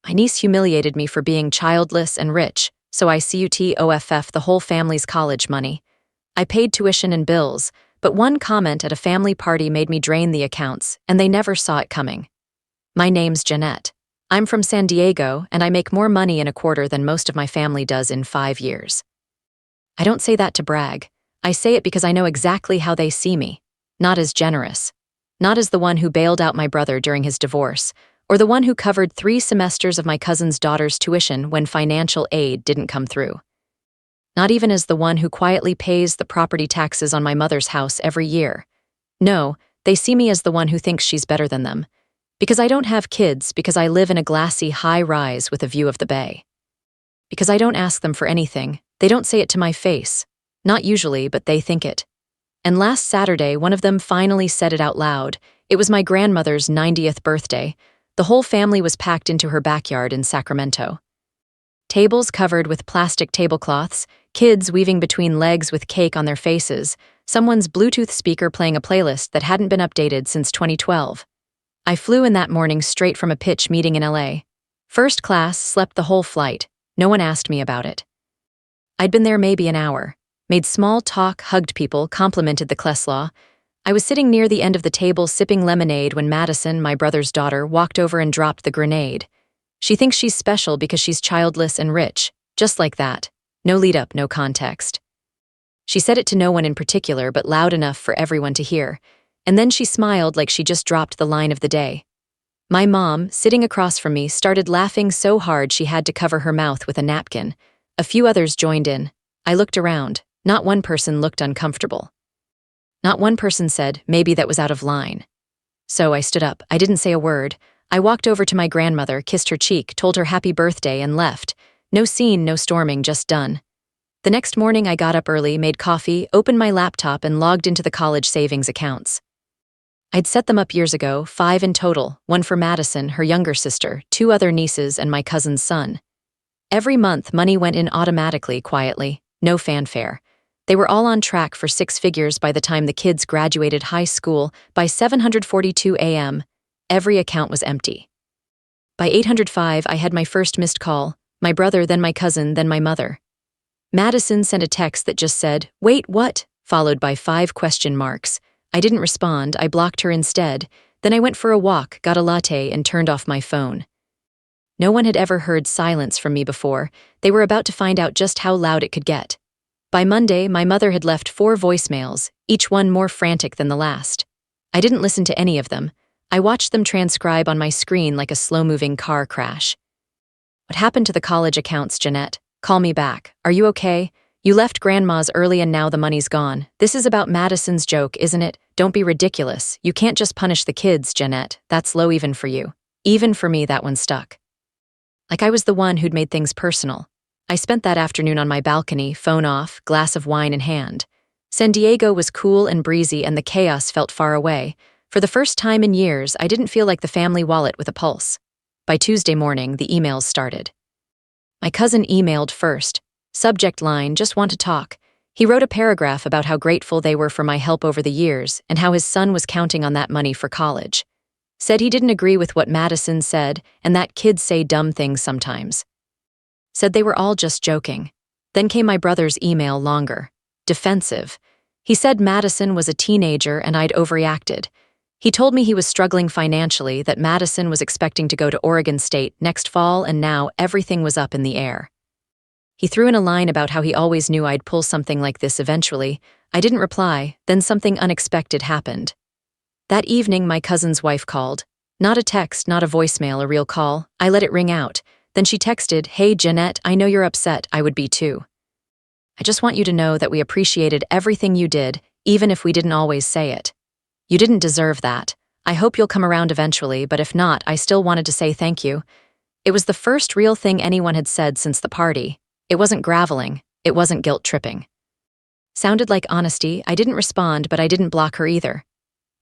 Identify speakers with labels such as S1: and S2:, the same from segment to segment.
S1: My niece humiliated me for being childless and rich, so I CUTOFF the whole family's college money. I paid tuition and bills, but one comment at a family party made me drain the accounts, and they never saw it coming. My name's Jeanette. I'm from San Diego, and I make more money in a quarter than most of my family does in 5 years. I don't say that to brag. I say it because I know exactly how they see me. Not as generous. Not as the one who bailed out my brother during his divorce, or the one who covered 3 semesters of my cousin's daughter's tuition when financial aid didn't come through. Not even as the one who quietly pays the property taxes on my mother's house every year. No, they see me as the one who thinks she's better than them. Because I don't have kids, because I live in a glassy high-rise with a view of the bay. Because I don't ask them for anything, they don't say it to my face. Not usually, but they think it. And last Saturday, one of them finally said it out loud. It was my grandmother's 90th birthday. The whole family was packed into her backyard in Sacramento. Tables covered with plastic tablecloths, kids weaving between legs with cake on their faces, someone's Bluetooth speaker playing a playlist that hadn't been updated since 2012. I flew in that morning straight from a pitch meeting in LA. First class, slept the whole flight. No one asked me about it. I'd been there maybe an hour. Made small talk, hugged people, complimented the Kleslaw. I was sitting near the end of the table sipping lemonade when Madison, my brother's daughter, walked over and dropped the grenade. She thinks she's special because she's childless and rich. Just like that. No lead-up, no context. She said it to no one in particular, but loud enough for everyone to hear. And then she smiled like she just dropped the line of the day. My mom, sitting across from me, started laughing so hard she had to cover her mouth with a napkin. A few others joined in. I looked around. Not one person looked uncomfortable. Not one person said, maybe that was out of line. So I stood up. I didn't say a word. I walked over to my grandmother, kissed her cheek, told her happy birthday, and left. No scene, no storming, just done. The next morning I got up early, made coffee, opened my laptop, and logged into the college savings accounts. I'd set them up years ago, 5 in total, one for Madison, her younger sister, 2 other nieces, and my cousin's son. Every month, money went in automatically, quietly, no fanfare. They were all on track for 6 figures by the time the kids graduated high school. By 7:42 a.m., every account was empty. By 8:05, I had my first missed call, my brother, then my cousin, then my mother. Madison sent a text that just said, "Wait, what?" followed by 5 question marks. I didn't respond, I blocked her instead. Then I went for a walk, got a latte, and turned off my phone. No one had ever heard silence from me before. They were about to find out just how loud it could get. By Monday, my mother had left 4 voicemails, each one more frantic than the last. I didn't listen to any of them. I watched them transcribe on my screen like a slow-moving car crash. "What happened to the college accounts, Jeanette? Call me back. Are you okay? You left Grandma's early and now the money's gone. This is about Madison's joke, isn't it? Don't be ridiculous. You can't just punish the kids, Jeanette. That's low even for you." Even for me, that one stuck. Like I was the one who'd made things personal. I spent that afternoon on my balcony, phone off, glass of wine in hand. San Diego was cool and breezy and the chaos felt far away. For the first time in years, I didn't feel like the family wallet with a pulse. By Tuesday morning, the emails started. My cousin emailed first. Subject line, "Just want to talk." He wrote a paragraph about how grateful they were for my help over the years and how his son was counting on that money for college. Said he didn't agree with what Madison said and that kids say dumb things sometimes. Said they were all just joking. Then came my brother's email, longer. Defensive. He said Madison was a teenager and I'd overreacted. He told me he was struggling financially, that Madison was expecting to go to Oregon State next fall, and now everything was up in the air. He threw in a line about how he always knew I'd pull something like this eventually. I didn't reply, then something unexpected happened. That evening, my cousin's wife called. Not a text, not a voicemail, a real call. I let it ring out. Then she texted, "Hey, Jeanette, I know you're upset. I would be too. I just want you to know that we appreciated everything you did, even if we didn't always say it. You didn't deserve that. I hope you'll come around eventually, but if not, I still wanted to say thank you." It was the first real thing anyone had said since the party. It wasn't graveling. It wasn't guilt-tripping. Sounded like honesty. I didn't respond, but I didn't block her either.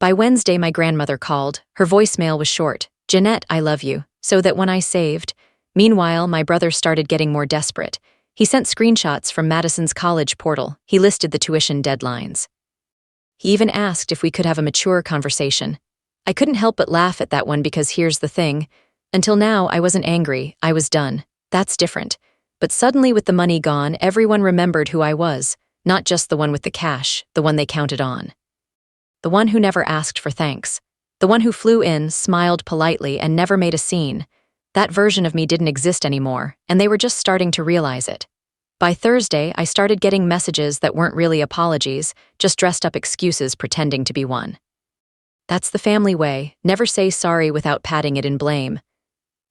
S1: By Wednesday, my grandmother called. Her voicemail was short. "Jeanette, I love you. So that when I saved." Meanwhile, my brother started getting more desperate. He sent screenshots from Madison's college portal. He listed the tuition deadlines. He even asked if we could have a mature conversation. I couldn't help but laugh at that one because here's the thing. Until now, I wasn't angry, I was done. That's different. But suddenly, with the money gone, everyone remembered who I was, not just the one with the cash, the one they counted on. The one who never asked for thanks. The one who flew in, smiled politely, and never made a scene. That version of me didn't exist anymore, and they were just starting to realize it. By Thursday, I started getting messages that weren't really apologies, just dressed up excuses pretending to be one. That's the family way, never say sorry without patting it in blame.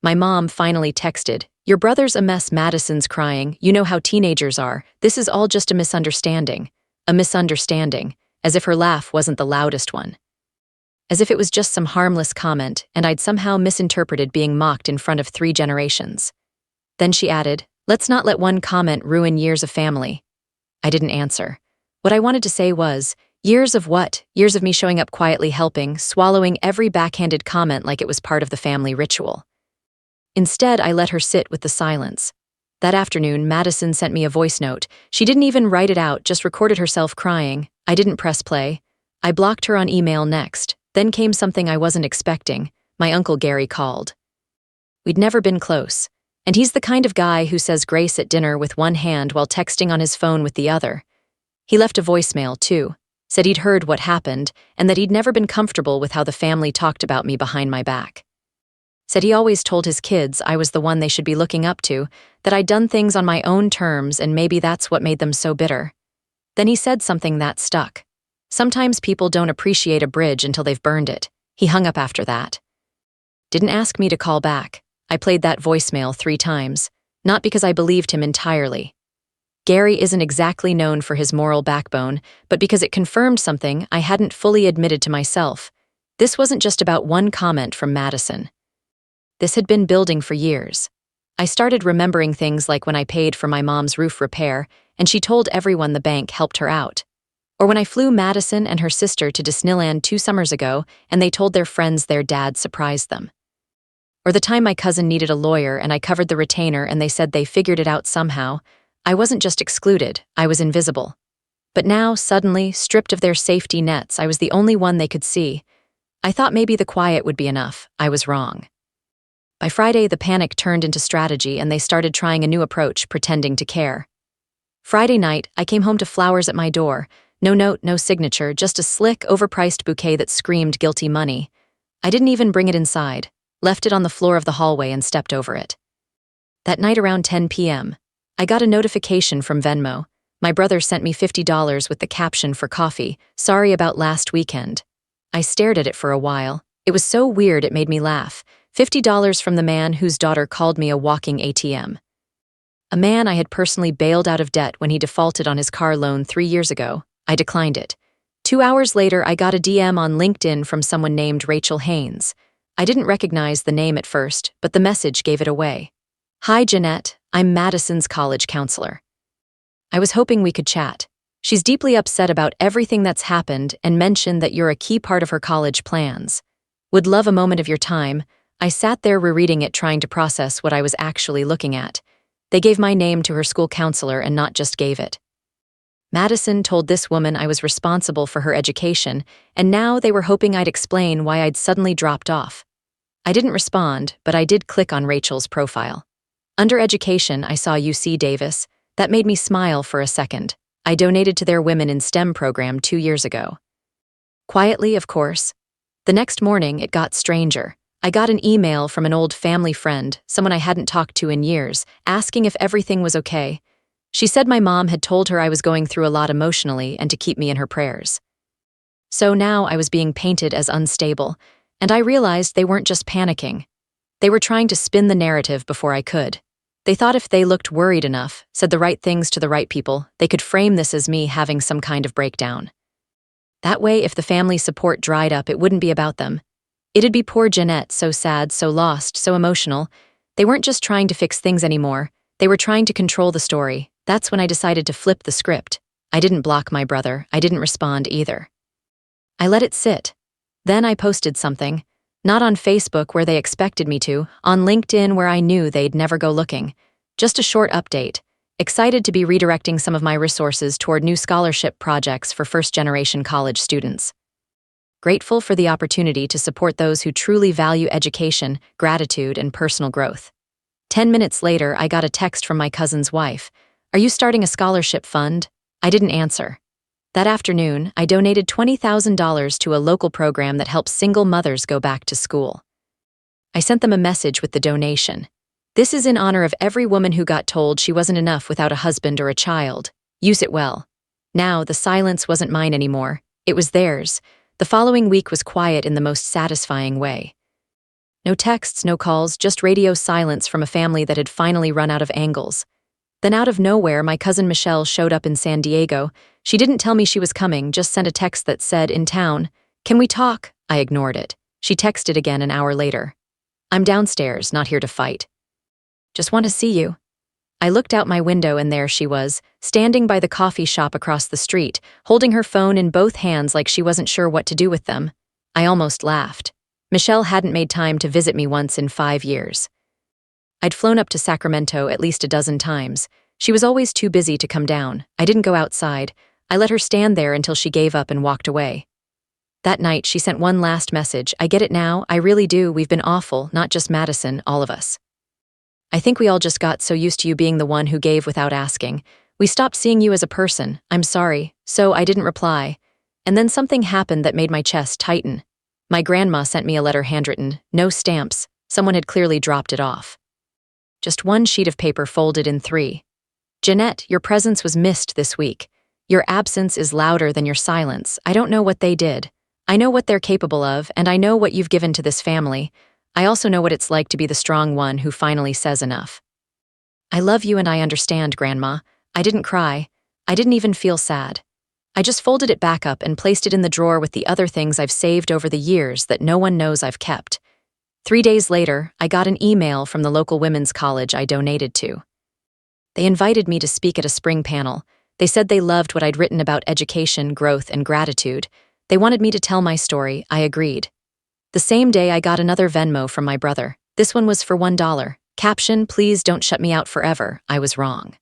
S1: My mom finally texted, "Your brother's a mess, Madison's crying, you know how teenagers are, this is all just a misunderstanding." A misunderstanding, as if her laugh wasn't the loudest one. As if it was just some harmless comment, and I'd somehow misinterpreted being mocked in front of 3 generations. Then she added, "Let's not let one comment ruin years of family." I didn't answer. What I wanted to say was, years of what? Years of me showing up quietly helping, swallowing every backhanded comment like it was part of the family ritual. Instead, I let her sit with the silence. That afternoon, Madison sent me a voice note. She didn't even write it out, just recorded herself crying. I didn't press play. I blocked her on email next. Then came something I wasn't expecting. My Uncle Gary called. We'd never been close. And he's the kind of guy who says grace at dinner with one hand while texting on his phone with the other. He left a voicemail, too. Said he'd heard what happened, and that he'd never been comfortable with how the family talked about me behind my back. Said he always told his kids I was the one they should be looking up to, that I'd done things on my own terms and maybe that's what made them so bitter. Then he said something that stuck. Sometimes people don't appreciate a bridge until they've burned it. He hung up after that. Didn't ask me to call back. I played that voicemail 3 times, not because I believed him entirely. Gary isn't exactly known for his moral backbone, but because it confirmed something I hadn't fully admitted to myself. This wasn't just about one comment from Madison. This had been building for years. I started remembering things like when I paid for my mom's roof repair, and she told everyone the bank helped her out. Or when I flew Madison and her sister to Disneyland 2 summers ago, and they told their friends their dad surprised them. Or the time my cousin needed a lawyer and I covered the retainer and they said they figured it out somehow. I wasn't just excluded, I was invisible. But now, suddenly, stripped of their safety nets, I was the only one they could see. I thought maybe the quiet would be enough. I was wrong. By Friday, the panic turned into strategy and they started trying a new approach, pretending to care. Friday night, I came home to flowers at my door. No note, no signature, just a slick, overpriced bouquet that screamed guilty money. I didn't even bring it inside, left it on the floor of the hallway and stepped over it. That night around 10 p.m., I got a notification from Venmo. My brother sent me $50 with the caption for coffee, "Sorry about last weekend." I stared at it for a while. It was so weird it made me laugh. $50 from the man whose daughter called me a walking ATM. A man I had personally bailed out of debt when he defaulted on his car loan 3 years ago. I declined it. 2 hours later, I got a DM on LinkedIn from someone named Rachel Haynes. I didn't recognize the name at first, but the message gave it away. "Hi, Jeanette. I'm Madison's college counselor. I was hoping we could chat. She's deeply upset about everything that's happened and mentioned that you're a key part of her college plans. Would love a moment of your time." I sat there rereading it, trying to process what I was actually looking at. They gave my name to her school counselor and not just gave it. Madison told this woman I was responsible for her education, and now they were hoping I'd explain why I'd suddenly dropped off. I didn't respond, but I did click on Rachel's profile. Under education, I saw UC Davis. That made me smile for a second. I donated to their Women in STEM program 2 years ago. Quietly, of course. The next morning, it got stranger. I got an email from an old family friend, someone I hadn't talked to in years, asking if everything was okay. She said my mom had told her I was going through a lot emotionally and to keep me in her prayers. So now I was being painted as unstable, and I realized they weren't just panicking. They were trying to spin the narrative before I could. They thought if they looked worried enough, said the right things to the right people, they could frame this as me having some kind of breakdown. That way, if the family support dried up, it wouldn't be about them. It'd be poor Jeanette, so sad, so lost, so emotional. They weren't just trying to fix things anymore. They were trying to control the story. That's when I decided to flip the script. I didn't block my brother. I didn't respond either. I let it sit. Then I posted something. Not on Facebook where they expected me to, on LinkedIn where I knew they'd never go looking. Just a short update. Excited to be redirecting some of my resources toward new scholarship projects for first-generation college students. grateful for the opportunity to support those who truly value education, gratitude, and personal growth. 10 minutes later, I got a text from my cousin's wife. "Are you starting a scholarship fund?" I didn't answer. That afternoon, I donated $20,000 to a local program that helps single mothers go back to school. I sent them a message with the donation. "This is in honor of every woman who got told she wasn't enough without a husband or a child. Use it well." Now, the silence wasn't mine anymore. It was theirs. The following week was quiet in the most satisfying way. No texts, no calls, just radio silence from a family that had finally run out of angles. Then out of nowhere, my cousin Michelle showed up in San Diego. She didn't tell me she was coming, just sent a text that said, "In town. Can we talk?" I ignored it. She texted again an hour later. "I'm downstairs, not here to fight. Just want to see you." I looked out my window and there she was, standing by the coffee shop across the street, holding her phone in both hands like she wasn't sure what to do with them. I almost laughed. Michelle hadn't made time to visit me once in 5 years. I'd flown up to Sacramento at least a dozen times. She was always too busy to come down. I didn't go outside. I let her stand there until she gave up and walked away. That night, she sent one last message. "I get it now, I really do. We've been awful, not just Madison, all of us. I think we all just got so used to you being the one who gave without asking. We stopped seeing you as a person. I'm sorry." So I didn't reply. And then something happened that made my chest tighten. My grandma sent me a letter handwritten, no stamps. Someone had clearly dropped it off. Just one sheet of paper folded in 3. "Jeanette, your presence was missed this week. Your absence is louder than your silence. I don't know what they did. I know what they're capable of, and I know what you've given to this family. I also know what it's like to be the strong one who finally says enough. I love you and I understand, Grandma." I didn't cry. I didn't even feel sad. I just folded it back up and placed it in the drawer with the other things I've saved over the years that no one knows I've kept. 3 days later, I got an email from the local women's college I donated to. They invited me to speak at a spring panel. They said they loved what I'd written about education, growth, and gratitude. They wanted me to tell my story. I agreed. The same day, I got another Venmo from my brother. This one was for $1. Caption, "Please don't shut me out forever." I was wrong.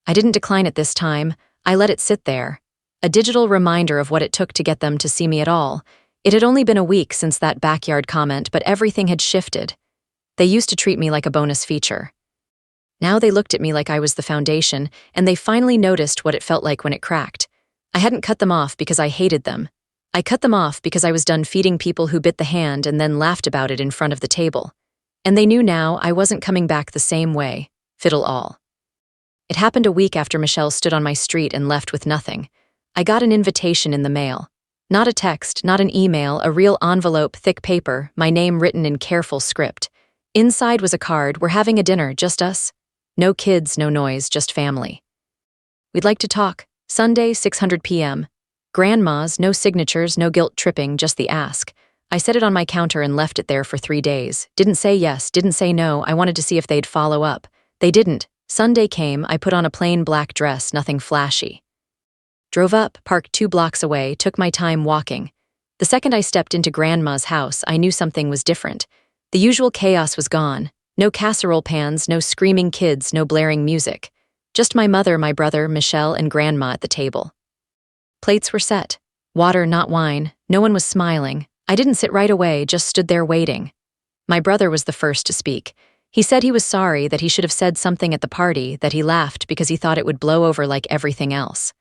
S1: I didn't decline it this time. I let it sit there. A digital reminder of what it took to get them to see me at all. It had only been a week since that backyard comment, but everything had shifted. They used to treat me like a bonus feature. Now they looked at me like I was the foundation, and they finally noticed what it felt like when it cracked. I hadn't cut them off because I hated them. I cut them off because I was done feeding people who bit the hand and then laughed about it in front of the table. And they knew now I wasn't coming back the same way, fiddle all. It happened a week after Michelle stood on my street and left with nothing. I got an invitation in the mail. Not a text, not an email, a real envelope, thick paper, my name written in careful script. Inside was a card. "We're having a dinner, just us. No kids, no noise, just family. We'd like to talk. Sunday, 6:00 p.m. Grandma's, no signatures, no guilt tripping, just the ask." I set it on my counter and left it there for 3 days. Didn't say yes, didn't say no. I wanted to see if they'd follow up. They didn't. Sunday came. I put on a plain black dress, nothing flashy. Drove up, parked 2 blocks away, took my time walking. The second I stepped into Grandma's house, I knew something was different. The usual chaos was gone. No casserole pans, no screaming kids, no blaring music. Just my mother, my brother, Michelle, and Grandma at the table. Plates were set. Water, not wine. No one was smiling. I didn't sit right away, just stood there waiting. My brother was the first to speak. He said he was sorry, that he should have said something at the party, that he laughed because he thought it would blow over like everything else.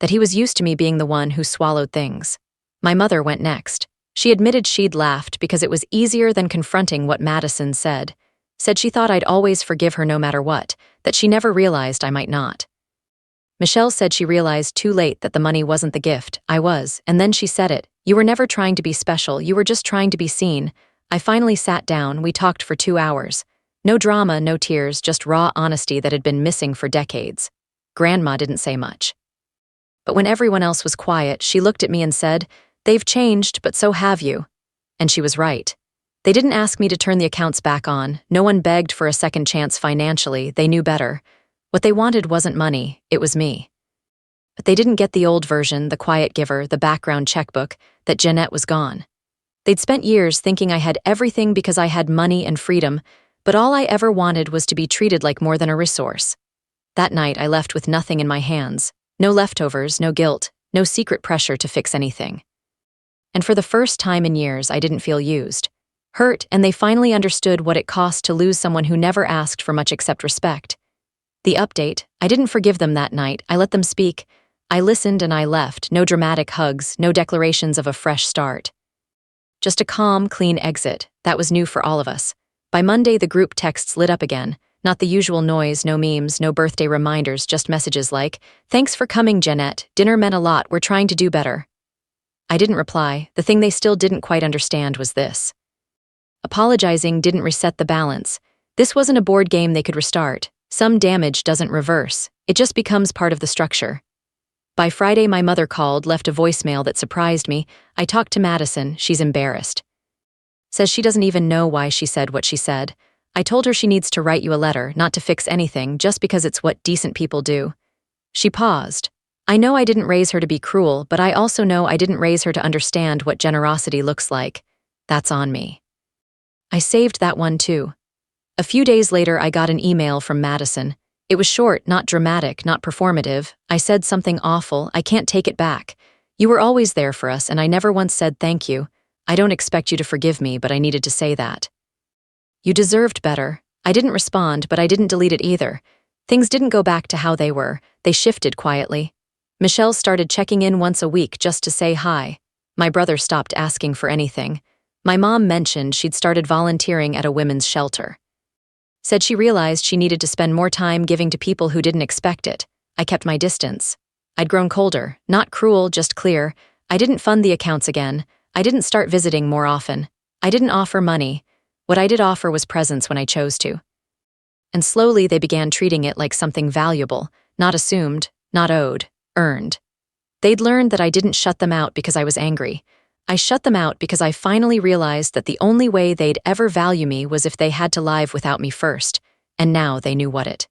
S1: That he was used to me being the one who swallowed things. My mother went next. She admitted she'd laughed because it was easier than confronting what Madison said. Said she thought I'd always forgive her no matter what, that she never realized I might not. Michelle said she realized too late that the money wasn't the gift. I was, and then she said it. "You were never trying to be special, you were just trying to be seen." I finally sat down. We talked for 2 hours. No drama, no tears, just raw honesty that had been missing for decades. Grandma didn't say much. But when everyone else was quiet, she looked at me and said, "They've changed, but so have you." And she was right. They didn't ask me to turn the accounts back on. No one begged for a second chance financially. They knew better. What they wanted wasn't money, it was me. But they didn't get the old version, the quiet giver, the background checkbook, that Jeanette was gone. They'd spent years thinking I had everything because I had money and freedom, but all I ever wanted was to be treated like more than a resource. That night, I left with nothing in my hands. No leftovers, no guilt, no secret pressure to fix anything. And for the first time in years, I didn't feel used. Hurt, and they finally understood what it cost to lose someone who never asked for much except respect. The update: I didn't forgive them that night. I let them speak. I listened and I left. No dramatic hugs, no declarations of a fresh start. Just a calm, clean exit. That was new for all of us. By Monday, the group texts lit up again. Not the usual noise, no memes, no birthday reminders, just messages like, "Thanks for coming, Jeanette. Dinner meant a lot. We're trying to do better." I didn't reply. The thing they still didn't quite understand was this: apologizing didn't reset the balance. This wasn't a board game they could restart. Some damage doesn't reverse. It just becomes part of the structure. By Friday, my mother called, left a voicemail that surprised me. I talked to Madison. She's embarrassed. Says she doesn't even know why she said what she said. I told her she needs to write you a letter, not to fix anything, just because it's what decent people do. She paused. I know I didn't raise her to be cruel, but I also know I didn't raise her to understand what generosity looks like. That's on me. I saved that one too. A few days later, I got an email from Madison. It was short, not dramatic, not performative. I said something awful. I can't take it back. You were always there for us, and I never once said thank you. I don't expect you to forgive me, but I needed to say that. You deserved better. I didn't respond, but I didn't delete it either. Things didn't go back to how they were. They shifted quietly. Michelle started checking in once a week just to say hi. My brother stopped asking for anything. My mom mentioned she'd started volunteering at a women's shelter. Said she realized she needed to spend more time giving to people who didn't expect it. I kept my distance. I'd grown colder, not cruel, just clear. I didn't fund the accounts again. I didn't start visiting more often. I didn't offer money. What I did offer was presence when I chose to. And slowly they began treating it like something valuable, not assumed, not owed, earned. They'd learned that I didn't shut them out because I was angry. I shut them out because I finally realized that the only way they'd ever value me was if they had to live without me first, and now they knew what it